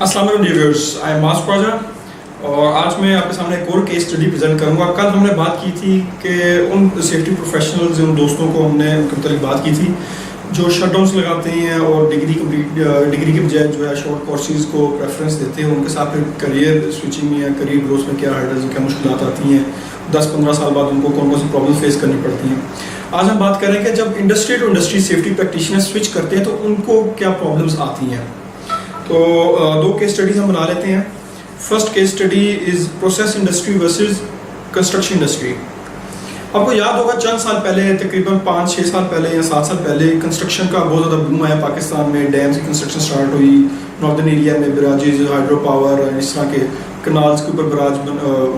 अस्सलाम वालेकुम viewers, I am मास ख्वाजा और आज मैं आपके सामने एक और केस स्टडी प्रेजेंट करूंगा। कल हमने बात की थी कि उन सेफ्टी प्रोफेशनल्स, उन दोस्तों को हमने उनके मतलब बात की थी जो शटडाउन्स लगाते हैं और डिग्री के बजाय जो है शॉर्ट कोर्सेज को प्रेफरेंस देते हैं। उनके साथ फिर करियर स्विचिंग में या करियर ग्रोथ में क्या हर्डल्स, क्या मुश्किलात आती हैं, 10-15 साल बाद उनको कौन कौन सी प्रॉब्लम फेस करनी पड़ती हैं। आज हम बात करें कि जब industry to industry safety practitioner switch करते हैं तो उनको क्या प्रॉब्लम्स आती हैं। तो दो केस स्टडीज हम बना लेते हैं। First case study is process industry versus construction industry. आपको याद होगा चंद साल पहले, तकरीबन 5-6 साल पहले या 7 साल पहले कंस्ट्रक्शन का बहुत ज़्यादा बूम आया पाकिस्तान में। डैम्स की कंस्ट्रक्शन स्टार्ट हुई, नॉर्दर्न एरिया में बराजेज, हाइड्रो पावर, इस तरह के कनाल्स के ऊपर बराज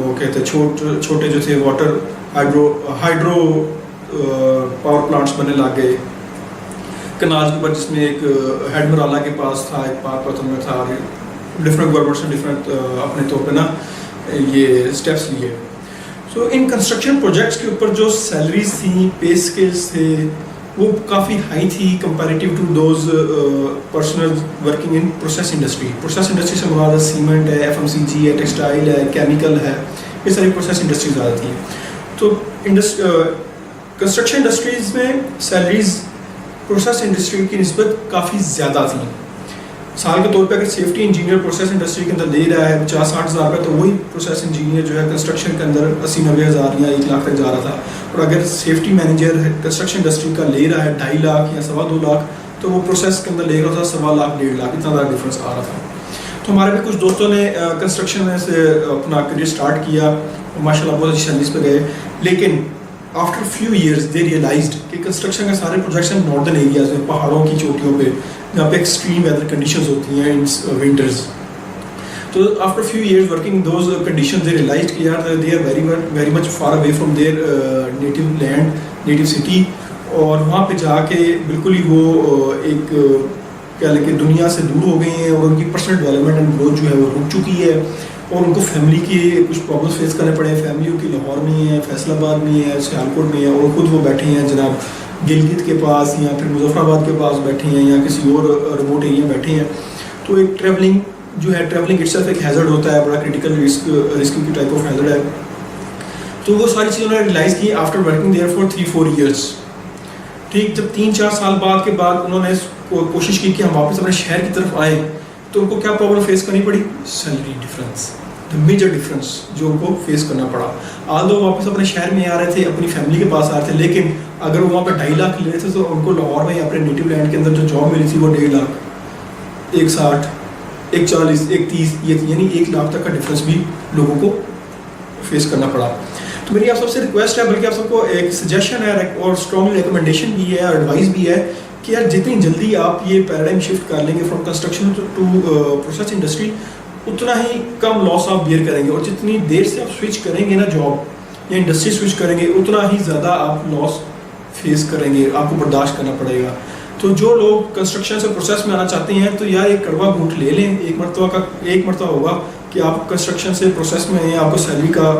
वो कहते हैं छोटे जो थे वाटर हाइड्रो पावर प्लांट्स बनने लग गए कनाल के ऊपर, जिसमें एक हेड मराला के पास था, एक पाक पतन में था। डिफरेंट गवर्नमेंट्स ने डिफरेंट अपने तौर पे ना ये स्टेप्स लिए। सो इन कंस्ट्रक्शन प्रोजेक्ट्स के ऊपर जो सैलरीज थी, पे स्केल्स थे, वो काफ़ी हाई थी comparative to those personal working in process industry. Process industry से मुराद सीमेंट है, FMCG है, टेक्सटाइल है, केमिकल है, ये सारी प्रोसेस इंडस्ट्री ज़्यादा थी। तो कंस्ट्रक्शन इंडस्ट्रीज़ में सैलरीज प्रोसेस इंडस्ट्री की निस्बत काफ़ी ज़्यादा थी। साल के तौर पे अगर सेफ्टी इंजीनियर प्रोसेस इंडस्ट्री के अंदर ले रहा है 50-60 हज़ार रुपये, तो वही प्रोसेस इंजीनियर जो है कंस्ट्रक्शन के अंदर 80-90 हज़ार या 1 लाख तक जा रहा था। और अगर सेफ्टी मैनेजर कंस्ट्रक्शन इंडस्ट्री का ले रहा है 2.5 लाख या 2.25 लाख, तो वो प्रोसेस के अंदर ले रहा था 1.25 लाख 1.5 लाख, इतना ज़्यादा डिफरेंस आ रहा था। तो हमारे भी कुछ दोस्तों ने कंस्ट्रक्शन में से अपना करियर स्टार्ट किया और माशाल्लाह बहुत अच्छी सैलरीज पे गए। लेकिन after few years they realized कि कंस्ट्रक्शन के सारे प्रोजेक्ट्स हैं नॉर्दर्न एरियाज में, पहाड़ों की चोटियों पे, जहाँ पे एक्सट्रीम वेदर कंडीशंस होती हैं इन विंटर्स। तो after few years working those conditions they realized कि यार they are very much far away from their native land, native city, और वहाँ पे जाके बिल्कुल ही वो एक क्या लेके दुनिया से दूर हो गए हैं और उनकी पर्सनल डेवलपमेंट एंड ग्रोथ जो है वो रुक चुकी है। और उनको फैमिली की कुछ प्रॉब्लम्स फेस करने पड़े। फैमिली उनकी लाहौर में है, फैसलाबाद में है, सियालकोट में है, और खुद वो बैठे हैं जनाब गिलगित के पास या फिर मुजफ्फराबाद के पास बैठे हैं या किसी और रिमोट एरिया में बैठे हैं। तो एक ट्रैवलिंग जो है, ट्रैवलिंग इटसेल्फ एक हैज़र्ड होता है, बड़ा क्रिटिकल रिस्क की टाइप ऑफ हैज़र्ड है। तो वो सारी चीज़ें उन्होंने रियलाइज़ की after working there for 3-4 years. ठीक, जब 3-4 साल बाद के बाद उन्होंने कोशिश की कि हम वापस अपने शहर की तरफ आए, तो उनको क्या प्रॉब्लम फेस करनी पड़ी? Salary difference, the major difference जो उनको फेस करना पड़ा। आज वो वापस अपने शहर में आ रहे थे, अपनी फैमिली के पास आ रहे थे, लेकिन अगर वो वहाँ पर 2.5 लाख ले रहे थे तो उनको लाहौर में अपने नेटिव लैंड के अंदर जो जॉब मिली थी वो 1.5 लाख, 1.60, 1.40, 1.30, यानी 1 लाख तक का डिफरेंस भी लोगों को फेस करना पड़ा। तो मेरी आप सबसे रिक्वेस्ट है, बल्कि आप सबको एक सजेशन है और स्ट्रॉन्गली रिकमेंडेशन भी है, एडवाइस भी है कि यार जितनी जल्दी आप ये पैराडाइम शिफ्ट कर लेंगे from construction to process industry, उतना ही कम लॉस आप बियर करेंगे। और जितनी देर से आप स्विच करेंगे ना जॉब या इंडस्ट्री स्विच करेंगे, उतना ही ज़्यादा आप लॉस फेस करेंगे, आपको बर्दाश्त करना पड़ेगा। तो जो लोग कंस्ट्रक्शन से प्रोसेस में आना चाहते हैं, तो यार एक कड़वा घूंट ले लें। एक मरतबा होगा कि आप कंस्ट्रक्शन से प्रोसेस में हैं, आपको सैलरी का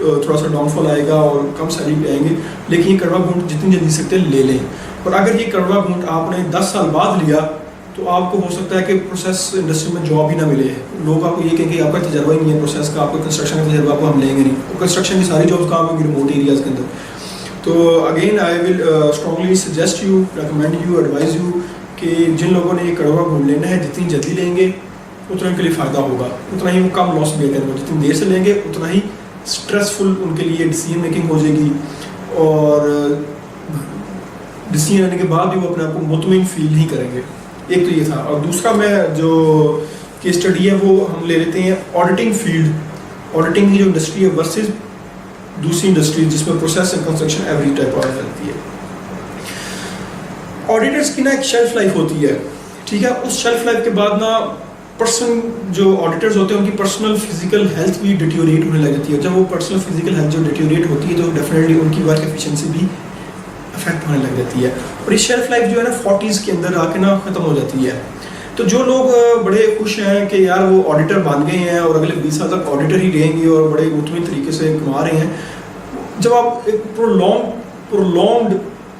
थोड़ा सा डाउनफॉल आएगा और कम सैलरी पे आएंगे, लेकिन ये कड़वा घूंट जितनी जल्दी सकते हैं ले लें। और अगर ये कड़वा घूंट आपने 10 साल बाद लिया, तो आपको हो सकता है कि प्रोसेस इंडस्ट्री में जॉब ही ना मिले। लोग आपको ये कहेंगे आपका तजर्बा ही नहीं है प्रोसेस का, आपको कंस्ट्रक्शन का तजर्बा को हम लेंगे नहीं। और कंस्ट्रक्शन की सारी जॉब्स कहाँ होंगी? रिमोट एरियाज़ के अंदर। तो again I will strongly suggest you, recommend you, advise you कि जिन लोगों ने ये कड़वा घूंट लेना है, जितनी जल्दी लेंगे उतना उनके लिए फ़ायदा होगा, उतना ही वो कम लॉस बेयर करेंगे। जितनी देर से लेंगे उतना ही स्ट्रेसफुल उनके लिए डिसीजन मेकिंग हो जाएगी, और डिसीजन लेने के बाद भी वो अपने आप को मुतमईन फील नहीं करेंगे। एक तो ये था। और दूसरा मैं जो केस स्टडी है वो हम ले लेते हैं ऑडिटिंग फील्ड, ऑडिटिंग की जो इंडस्ट्री है वर्सेस दूसरी इंडस्ट्री जिसमें process and construction every type of चलती है। ऑडिटर्स की ना एक शेल्फ लाइफ होती है, ठीक है। उस शेल्फ लाइफ के बाद ना पर्सन जो ऑडिटर्स होते हैं उनकी पर्सनल फिजिकल हेल्थ भी डिटीरियोरेट होने लग जाती है। जब वो पर्सनल फिजिकल हेल्थ जो डिटीरियोरेट होती है, तो डेफिनेटली उनकी वर्क एफिशिएंसी भी अफेक्ट होने लग जाती है। और ये शेल्फ लाइफ जो है ना 40s के अंदर आके ना ख़त्म हो जाती है। तो जो लोग बड़े खुश हैं कि यार वो ऑडिटर बन गए हैं और अगले 20 साल तक ऑडिटर ही रहेंगे और बड़े मुतमईन तरीके से कमा रहे हैं, जब आप एक प्रोलॉन्ग्ड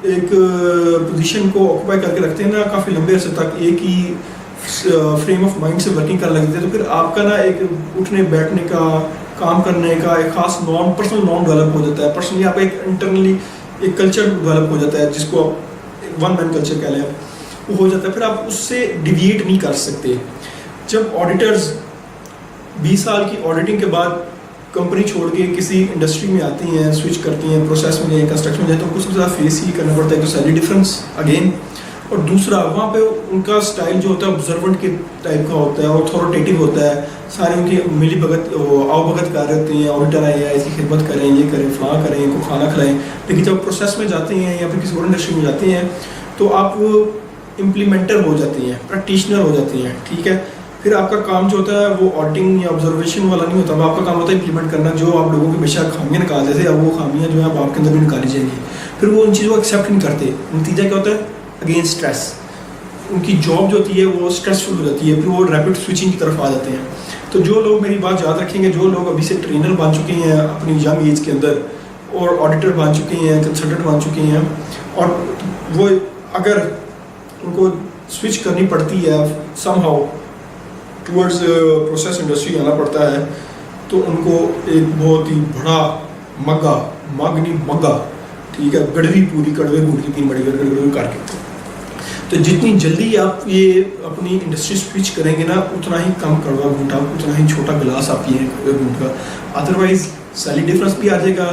एक पोजीशन को ऑक्यूपाई करके रखते हैं ना काफ़ी लंबे अरसे तक, एक ही فریم آف مائنڈ سے ورکنگ کرنے لگتے ہیں تو پھر آپ کا نا ایک اٹھنے بیٹھنے کا, کام کرنے کا ایک خاص نارم, پرسنل نارم ڈیولپ ہو جاتا ہے. پرسنلی آپ کا ایک انٹرنلی ایک کلچر ڈیولپ ہو جاتا ہے جس کو آپ ون مین کلچر کہہ لیں, وہ ہو جاتا ہے. پھر آپ اس سے ڈیویٹ نہیں کر سکتے. جب آڈیٹرز 20 سال کی آڈیٹنگ کے بعد کمپنی چھوڑ کے کسی انڈسٹری میں آتی ہیں, سوئچ کرتی ہیں, پروسیس میں جائیں, کنسٹرکشن میں جائیں, تو ان کو سب سے زیادہ فیس ہی کرنا پڑتا ہے تو سیلری ڈفرینس اگین, اور دوسرا وہاں پہ ان کا اسٹائل جو ہوتا ہے آبزروینٹ کے ٹائپ کا ہوتا ہے, اتھارٹیٹیو ہوتا ہے, سارے ان کی ملی بھگت آؤ بھگت کر رہے ہوتے ہیں, آڈیٹر آئے اس کی خدمت کریں, یہ کریں, فلاں کریں, ان کو کھانا کھلائیں. لیکن جب پروسیس میں جاتے ہیں یا پھر کسی اور انڈسٹری میں جاتے ہیں تو آپ امپلیمنٹر ہو جاتے ہیں, پریکٹیشنر ہو جاتے ہیں. ٹھیک ہے, پھر آپ کا کام جو ہوتا ہے وہ آڈیٹنگ یا آبزرویشن والا نہیں ہوتا, وہ آپ کا کام ہوتا ہے امپلیمنٹ کرنا. جو آپ لوگوں کے بے شک خامیاں نکالتے تھے, اب وہ خامیاں جو ہیں اب آپ کے اندر بھی نکالی جائیں گی. پھر وہ ان چیزوں کو ایکسیپٹ نہیں کرتے. نتیجہ کیا ہوتا ہے, اگین اسٹریس. ان کی جاب جو ہوتی ہے وہ اسٹریسفل ہو جاتی ہے, پھر وہ ریپڈ سوئچنگ کی طرف آ جاتے ہیں. تو جو لوگ میری بات یاد رکھیں گے, جو لوگ ابھی سے ٹرینر بن چکے ہیں اپنی ینگ ایج کے اندر, اور آڈیٹر بن چکے ہیں, کنسلٹنٹ بن چکے ہیں, اور وہ اگر ان کو سوئچ کرنی پڑتی ہے some how towards process industry آنا پڑتا ہے, تو ان کو ایک بہت ہی بڑا مگ نہیں مگا, ٹھیک ہے, گڑوی پوری کڑوے گھونٹ کی 3 بڑی گڑوی کر کے. تو جتنی جلدی آپ یہ اپنی انڈسٹری سوئچ کریں گے نا, اتنا ہی کم کڑوا گھونٹا, اتنا ہی چھوٹا گلاس آپ پیئیں گھونٹ کا. ادروائز سیلری ڈفرینس بھی آ جائے گا,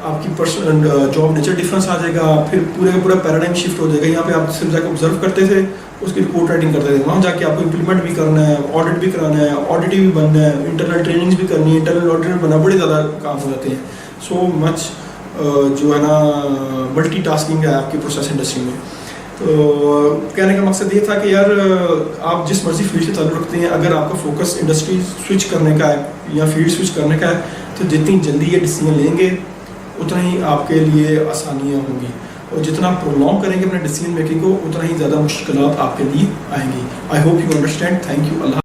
آپ کی پرسنل جاب نیچر ڈفرینس آ جائے گا, پھر پورے کا پورا پیراڈائم شفٹ ہو جائے گا. یہاں پہ آپ صرف جا کے آبزرو کرتے تھے, اس کی رپورٹ رائٹنگ کرتے تھے, وہاں جا کے آپ کو امپلیمنٹ بھی کرنا ہے, آڈٹ بھی کرانا ہے, آڈیٹر بھی بننا ہے, انٹرنل ٹریننگز بھی کرنی ہے, انٹرنل آڈیٹر بننا, بڑے زیادہ کام ہو جاتے ہیں. سو مچ جو ہے نا ملٹی ٹاسکنگ ہے آپ کی پروسیس انڈسٹری میں. تو کہنے کا مقصد یہ تھا کہ یار آپ جس مرضی فیلڈ سے تعلق رکھتے ہیں, اگر آپ کا فوکس انڈسٹری سوئچ کرنے کا ہے یا فیلڈ سوئچ کرنے کا ہے, تو جتنی جلدی یہ ڈیسیجن لیں گے اتنا ہی آپ کے لیے آسانیاں ہوں گی, اور جتنا پرولونگ کریں گے اپنے ڈیسیجن میکنگ کو, اتنا ہی زیادہ مشکلات آپ کے لیے آئیں گی. I hope you understand. Thank you. Allah